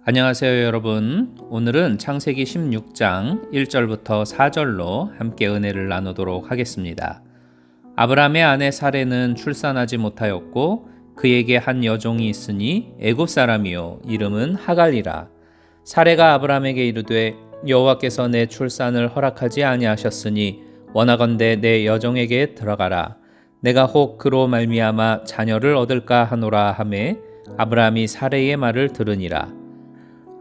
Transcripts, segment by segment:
안녕하세요, 여러분. 오늘은 창세기 16장 1절부터 4절로 함께 은혜를 나누도록 하겠습니다. 아브라함의 아내 사레는 출산하지 못하였고 그에게 한 여종이 있으니 애굽 사람이요 이름은 하갈이라. 사레가 아브라함에게 이르되 여호와께서 내 출산을 허락하지 아니하셨으니 원하건대 내 여종에게 들어가라. 내가 혹 그로 말미암아 자녀를 얻을까 하노라 하매 아브라함이 사레의 말을 들으니라.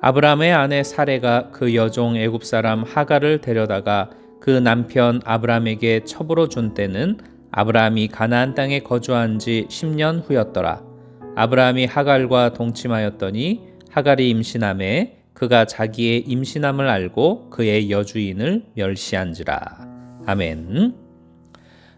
아브라함의 아내 사레가 그 여종 애굽 사람 하갈을 데려다가 그 남편 아브라함에게 첩으로 준 때는 아브라함이 가나안 땅에 거주한 지 10년 후였더라. 아브라함이 하갈과 동침하였더니 하갈이 임신하매 그가 자기의 임신함을 알고 그의 여주인을 멸시한지라. 아멘.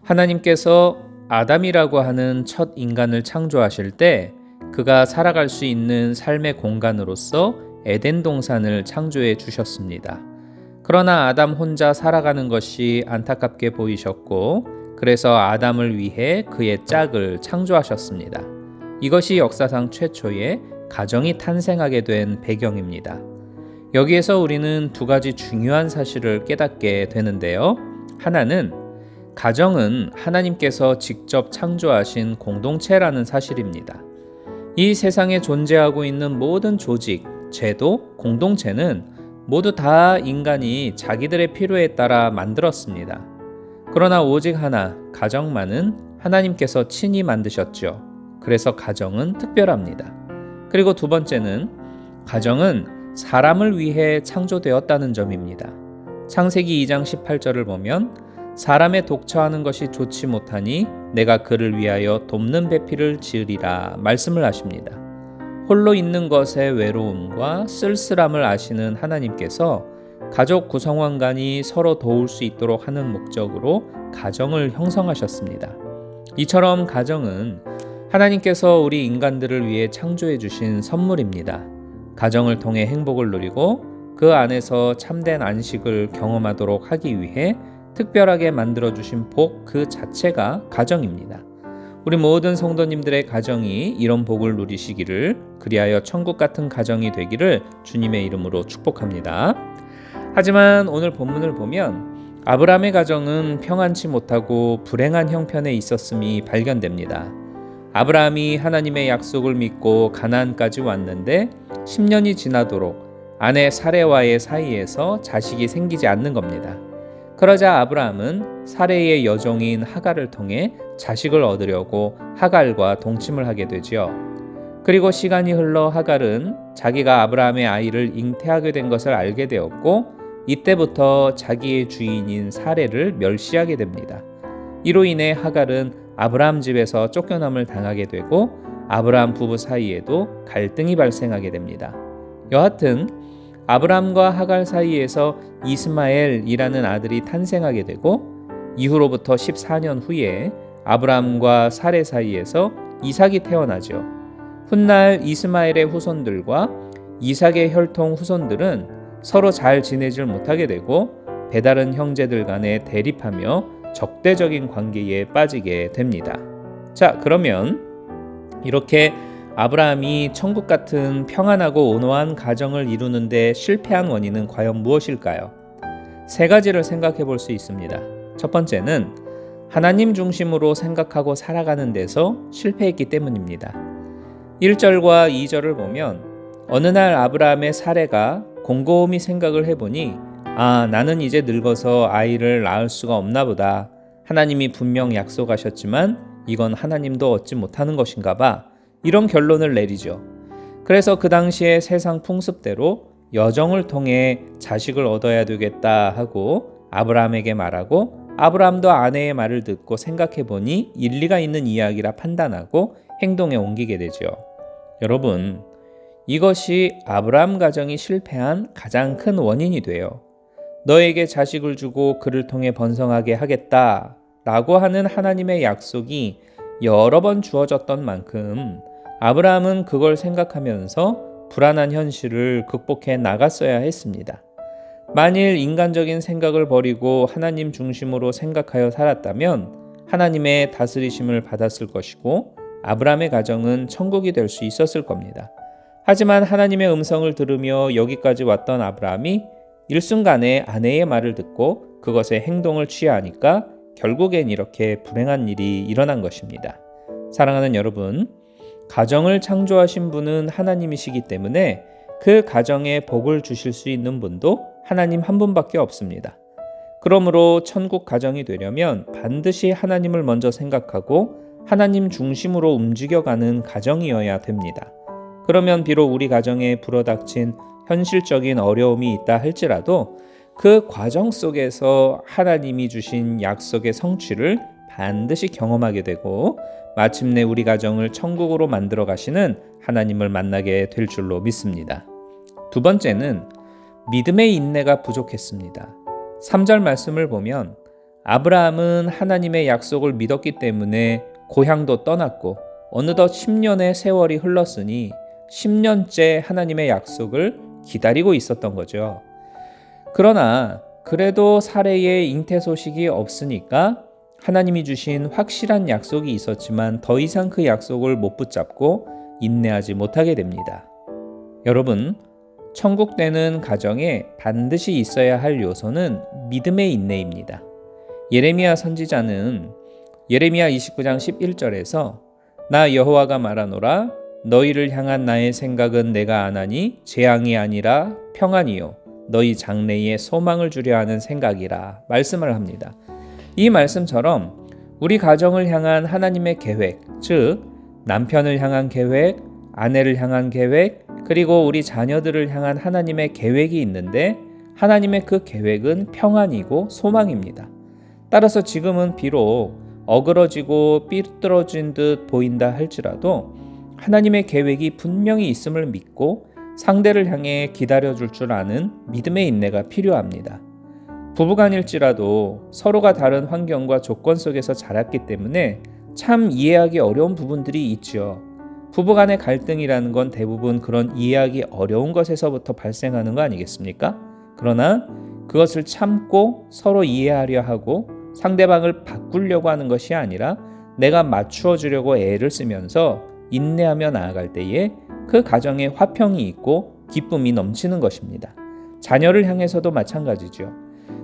하나님께서 아담이라고 하는 첫 인간을 창조하실 때 그가 살아갈 수 있는 삶의 공간으로서 에덴 동산을 창조해 주셨습니다. 그러나 아담 혼자 살아가는 것이 안타깝게 보이셨고 그래서 아담을 위해 그의 짝을 창조하셨습니다. 이것이 역사상 최초의 가정이 탄생하게 된 배경입니다. 여기에서 우리는 두 가지 중요한 사실을 깨닫게 되는데요. 하나는 가정은 하나님께서 직접 창조하신 공동체라는 사실입니다. 이 세상에 존재하고 있는 모든 조직, 제도, 공동체는 모두 다 인간이 자기들의 필요에 따라 만들었습니다. 그러나 오직 하나, 가정만은 하나님께서 친히 만드셨죠. 그래서 가정은 특별합니다. 그리고 두 번째는 가정은 사람을 위해 창조되었다는 점입니다. 창세기 2장 18절을 보면 사람의 독처하는 것이 좋지 못하니 내가 그를 위하여 돕는 배필을 지으리라 말씀을 하십니다. 홀로 있는 것의 외로움과 쓸쓸함을 아시는 하나님께서 가족 구성원 간이 서로 도울 수 있도록 하는 목적으로 가정을 형성하셨습니다. 이처럼 가정은 하나님께서 우리 인간들을 위해 창조해 주신 선물입니다. 가정을 통해 행복을 누리고 그 안에서 참된 안식을 경험하도록 하기 위해 특별하게 만들어 주신 복 그 자체가 가정입니다. 우리 모든 성도님들의 가정이 이런 복을 누리시기를, 그리하여 천국 같은 가정이 되기를 주님의 이름으로 축복합니다. 하지만 오늘 본문을 보면 아브라함의 가정은 평안치 못하고 불행한 형편에 있었음이 발견됩니다. 아브라함이 하나님의 약속을 믿고 가나안까지 왔는데 10년이 지나도록 아내 사레와의 사이에서 자식이 생기지 않는 겁니다. 그러자 아브라함은 사레의 여종인 하갈을 통해 자식을 얻으려고 하갈과 동침을 하게 되지요. 그리고 시간이 흘러 하갈은 자기가 아브라함의 아이를 잉태하게 된 것을 알게 되었고 이때부터 자기의 주인인 사레를 멸시하게 됩니다. 이로 인해 하갈은 아브라함 집에서 쫓겨남을 당하게 되고 아브라함 부부 사이에도 갈등이 발생하게 됩니다. 여하튼 아브라함과 하갈 사이에서 이스마엘이라는 아들이 탄생하게 되고 이후로부터 14년 후에 아브라함과 사레 사이에서 이삭이 태어나죠. 훗날 이스마엘의 후손들과 이삭의 혈통 후손들은 서로 잘 지내질 못하게 되고 배다른 형제들 간에 대립하며 적대적인 관계에 빠지게 됩니다. 자, 그러면 이렇게 아브라함이 천국 같은 평안하고 온화한 가정을 이루는데 실패한 원인은 과연 무엇일까요? 세 가지를 생각해 볼 수 있습니다. 첫 번째는 하나님 중심으로 생각하고 살아가는 데서 실패했기 때문입니다. 1절과 2절을 보면 어느 날 아브라함의 사레가 곰곰이 생각을 해보니 나는 이제 늙어서 아이를 낳을 수가 없나 보다. 하나님이 분명 약속하셨지만 이건 하나님도 얻지 못하는 것인가 봐. 이런 결론을 내리죠. 그래서 그 당시의 세상 풍습대로 여정을 통해 자식을 얻어야 되겠다 하고 아브라함에게 말하고 아브라함도 아내의 말을 듣고 생각해보니 일리가 있는 이야기라 판단하고 행동에 옮기게 되죠. 여러분, 이것이 아브라함 가정이 실패한 가장 큰 원인이 돼요. 너에게 자식을 주고 그를 통해 번성하게 하겠다 라고 하는 하나님의 약속이 여러 번 주어졌던 만큼 아브라함은 그걸 생각하면서 불안한 현실을 극복해 나갔어야 했습니다. 만일 인간적인 생각을 버리고 하나님 중심으로 생각하여 살았다면 하나님의 다스리심을 받았을 것이고 아브라함의 가정은 천국이 될 수 있었을 겁니다. 하지만 하나님의 음성을 들으며 여기까지 왔던 아브라함이 일순간에 아내의 말을 듣고 그것에 행동을 취하니까 결국엔 이렇게 불행한 일이 일어난 것입니다. 사랑하는 여러분, 가정을 창조하신 분은 하나님이시기 때문에 그 가정에 복을 주실 수 있는 분도 하나님 한 분밖에 없습니다. 그러므로 천국 가정이 되려면 반드시 하나님을 먼저 생각하고 하나님 중심으로 움직여가는 가정이어야 됩니다. 그러면 비록 우리 가정에 불어닥친 현실적인 어려움이 있다 할지라도 그 과정 속에서 하나님이 주신 약속의 성취를 반드시 경험하게 되고 마침내 우리 가정을 천국으로 만들어 가시는 하나님을 만나게 될 줄로 믿습니다. 두 번째는 믿음의 인내가 부족했습니다. 3절 말씀을 보면 아브라함은 하나님의 약속을 믿었기 때문에 고향도 떠났고 어느덧 10년의 세월이 흘렀으니 10년째 하나님의 약속을 기다리고 있었던 거죠. 그러나 그래도 사레의 잉태 소식이 없으니까 하나님이 주신 확실한 약속이 있었지만 더 이상 그 약속을 못 붙잡고 인내하지 못하게 됩니다. 여러분, 천국되는 가정에 반드시 있어야 할 요소는 믿음의 인내입니다. 예레미야 선지자는 예레미야 29장 11절에서 나 여호와가 말하노라 너희를 향한 나의 생각은 내가 아나니 재앙이 아니라 평안이요 너희 장래에 소망을 주려 하는 생각이라 말씀을 합니다. 이 말씀처럼 우리 가정을 향한 하나님의 계획, 즉 남편을 향한 계획, 아내를 향한 계획, 그리고 우리 자녀들을 향한 하나님의 계획이 있는데 하나님의 그 계획은 평안이고 소망입니다. 따라서 지금은 비록 어그러지고 삐뚤어진 듯 보인다 할지라도 하나님의 계획이 분명히 있음을 믿고 상대를 향해 기다려줄 줄 아는 믿음의 인내가 필요합니다. 부부간일지라도 서로가 다른 환경과 조건 속에서 자랐기 때문에 참 이해하기 어려운 부분들이 있죠. 부부간의 갈등이라는 건 대부분 그런 이해하기 어려운 것에서부터 발생하는 거 아니겠습니까? 그러나 그것을 참고 서로 이해하려 하고 상대방을 바꾸려고 하는 것이 아니라 내가 맞추어 주려고 애를 쓰면서 인내하며 나아갈 때에 그 가정에 화평이 있고 기쁨이 넘치는 것입니다. 자녀를 향해서도 마찬가지죠.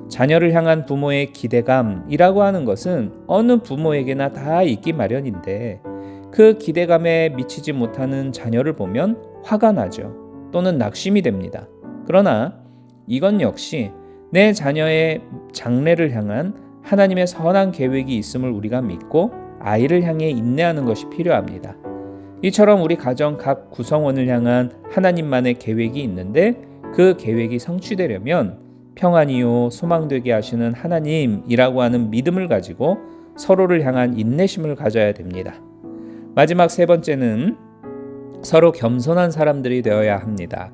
자녀를 향한 부모의 기대감이라고 하는 것은 어느 부모에게나 다 있기 마련인데 그 기대감에 미치지 못하는 자녀를 보면 화가 나죠. 또는 낙심이 됩니다. 그러나 이건 역시 내 자녀의 장래를 향한 하나님의 선한 계획이 있음을 우리가 믿고 아이를 향해 인내하는 것이 필요합니다. 이처럼 우리 가정 각 구성원을 향한 하나님만의 계획이 있는데 그 계획이 성취되려면 평안이요 소망되게 하시는 하나님이라고 하는 믿음을 가지고 서로를 향한 인내심을 가져야 됩니다. 마지막 세 번째는 서로 겸손한 사람들이 되어야 합니다.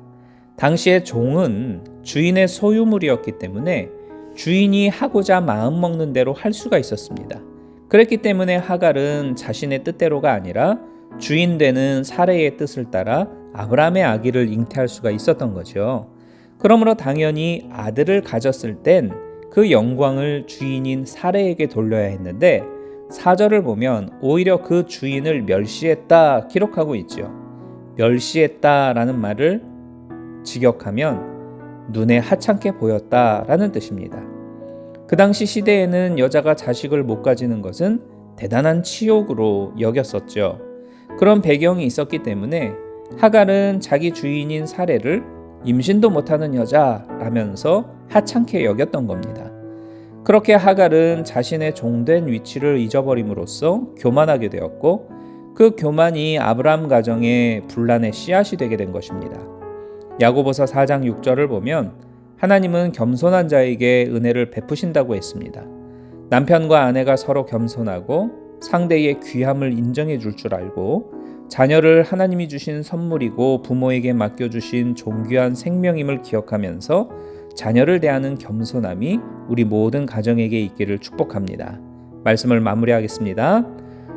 당시의 종은 주인의 소유물이었기 때문에 주인이 하고자 마음먹는 대로 할 수가 있었습니다. 그랬기 때문에 하갈은 자신의 뜻대로가 아니라 주인 되는 사레의 뜻을 따라 아브라함의 아기를 잉태할 수가 있었던 거죠. 그러므로 당연히 아들을 가졌을 땐 그 영광을 주인인 사레에게 돌려야 했는데 4절을 보면 오히려 그 주인을 멸시했다 기록하고 있죠. 멸시했다라는 말을 직역하면 눈에 하찮게 보였다라는 뜻입니다. 그 당시 시대에는 여자가 자식을 못 가지는 것은 대단한 치욕으로 여겼었죠. 그런 배경이 있었기 때문에 하갈은 자기 주인인 사레를 임신도 못하는 여자라면서 하찮게 여겼던 겁니다. 그렇게 하갈은 자신의 종된 위치를 잊어버림으로써 교만하게 되었고 그 교만이 아브라함 가정의 분란의 씨앗이 되게 된 것입니다. 야고보서 4장 6절을 보면 하나님은 겸손한 자에게 은혜를 베푸신다고 했습니다. 남편과 아내가 서로 겸손하고 상대의 귀함을 인정해 줄 줄 알고 자녀를 하나님이 주신 선물이고 부모에게 맡겨주신 존귀한 생명임을 기억하면서 자녀를 대하는 겸손함이 우리 모든 가정에게 있기를 축복합니다. 말씀을 마무리하겠습니다.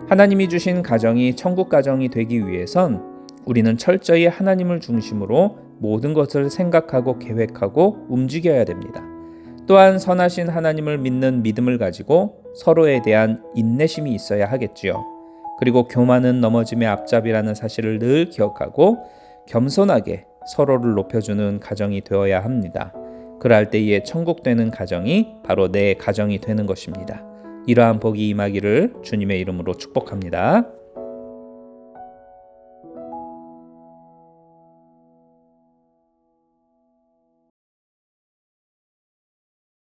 하나님이 주신 가정이 천국 가정이 되기 위해선 우리는 철저히 하나님을 중심으로 모든 것을 생각하고 계획하고 움직여야 됩니다. 또한 선하신 하나님을 믿는 믿음을 가지고 서로에 대한 인내심이 있어야 하겠지요. 그리고 교만은 넘어짐의 앞잡이라는 사실을 늘 기억하고 겸손하게 서로를 높여주는 가정이 되어야 합니다. 그럴 때에 천국 되는 가정이 바로 내 가정이 되는 것입니다. 이러한 복이 임하기를 주님의 이름으로 축복합니다.